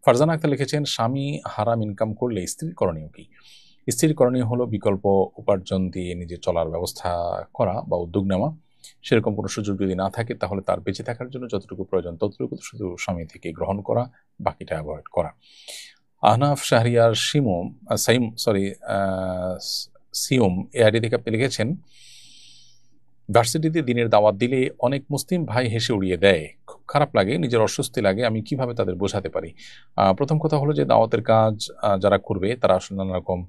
ফারজানা আক্তার লিখেছেন, স্বামী হারাম ইনকাম করলে স্ত্রীর করণীয় কি? স্ত্রীর করণীয় হলো বিকল্প উপার্জন দিয়ে নিজে চলার ব্যবস্থা করা বা উদ্যোগ নেওয়া। সেরকম কোনো সুযোগ যদি না থাকে তাহলে তার বেঁচে থাকার জন্য যতটুকু প্রয়োজন ততটুকু শুধু স্বামী থেকে গ্রহণ করা, বাকিটা অ্যাভয়েড করা। আহনাফ শাহরিয়ার সিওম এ আইডি থেকে আপনি লিখেছেন, ভার্সিটিতে দিনের দাওয়াত দিলে অনেক মুসলিম ভাই হেসে উড়িয়ে দেয়, খুব খারাপ লাগে, নিজের অস্বস্তি লাগে, আমি কিভাবে তাদের বোঝাতে পারি? প্রথম কথা হলো যে দাওয়াতের কাজ যারা করবে তারা আসলে নানা রকম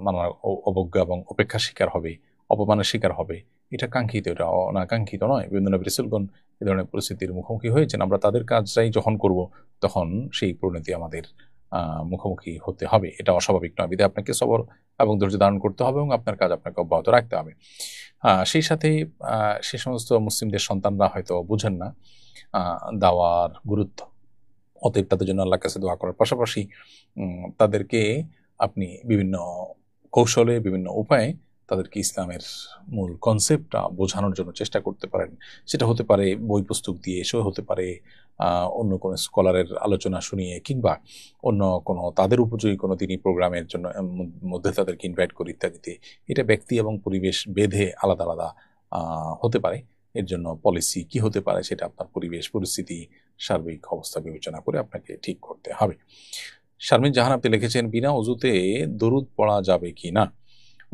নানা অবজ্ঞা এবং উপেক্ষার শিকার হবে, অপমানের শিকার হবে। এটা কাঙ্ক্ষিত, এটা অনাকাঙ্ক্ষিত নয়। বিভিন্ন নবী রাসূলগণ এ ধরনের পরিস্থিতির মুখোমুখি হয়েছেন। আমরা তাদের কাজটাই যখন করব তখন সেই পরিণতি আমাদের মুখোমুখি হতে হবে। এটা অস্বাভাবিক নয়। বিধায় আপনাকে সবর এবং ধৈর্য ধারণ করতে হবে এবং আপনার কাজ আপনাকে অব্যাহত রাখতে হবে। সেই সাথে সে সমস্ত মুসলিমদের সন্তানরা হয়তো বুঝেন না দাওয়ার গুরুত্ব। অতএব তাদের জন্য আল্লাহর কাছে দোয়া করার পাশাপাশি তাদেরকে আপনি বিভিন্ন কৌশলে, বিভিন্ন উপায়ে তাদেরকে ইসলামের মূল কনসেপ্টটা বোঝানোর জন্য চেষ্টা করতে পারেন। সেটা হতে পারে বই পুস্তক দিয়ে, সেও হতে পারে অন্য কোনো স্কলারের আলোচনা শুনিয়ে, কিংবা অন্য কোনো তাদের উপযোগী কোনো দিনই প্রোগ্রামের জন্য মধ্যে তাদেরকে ইনভাইট করি ইত্যাদিতে। এটা ব্যক্তি এবং পরিবেশ ভেদে আলাদা আলাদা হতে পারে। এর জন্য পলিসি কি হতে পারে সেটা আপনার পরিবেশ, পরিস্থিতি, সার্বিক অবস্থা বিবেচনা করে আপনাকে ঠিক করতে হবে। শারমিন জাহান আপনি লিখেছেন, বিনা অজুতে দরুদ পড়া যাবে কি না?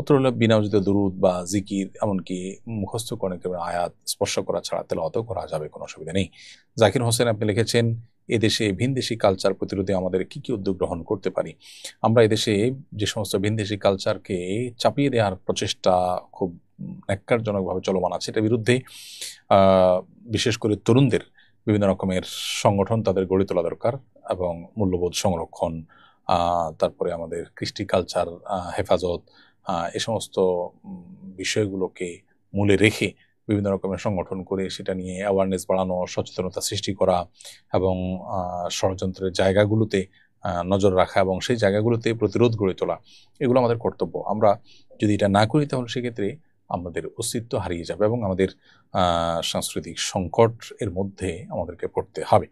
উত্তর হলো, বিনা অজুতে দরুদ বা জিকির, এমনকি মুখস্থ করে আয়াত স্পর্শ করা ছাড়া তেলাওয়াতও করা যাবে, কোনো অসুবিধা নেই। জাকির হোসেন আপনি লিখেছেন, এদেশে ভিনদেশি কালচার প্রতিরোধে আমাদের কি কি উদ্যোগ গ্রহণ করতে পারি? আমরা এদেশে যে সমস্ত ভিনদেশি কালচারকে চাপিয়ে দেওয়ার প্রচেষ্টা খুব ন্যাক্কারজনকভাবে চলমান আছে, এটার বিরুদ্ধে বিশেষ করে তরুণদের বিভিন্ন রকমের সংগঠন তাদের গড়ে তোলা দরকার, এবং মূল্যবোধ সংরক্ষণ, তারপরে আমাদের কৃষ্টি কালচার হেফাজত, এ সমস্ত বিষয়গুলোকে মূলে রেখে বিভিন্ন রকমের সংগঠন করে সেটা নিয়ে অ্যাওয়ারনেস বাড়ানো, সচেতনতা সৃষ্টি করা, এবং ষড়যন্ত্রের জায়গাগুলোতে নজর রাখা এবং সেই জায়গাগুলোতে প্রতিরোধ গড়ে তোলা, এগুলো আমাদের কর্তব্য। আমরা যদি এটা না করি তাহলে সেক্ষেত্রে আমাদের অস্তিত্ব হারিয়ে যাবে এবং আমাদের সাংস্কৃতিক সংকট এর মধ্যে আমাদেরকে পড়তে হবে।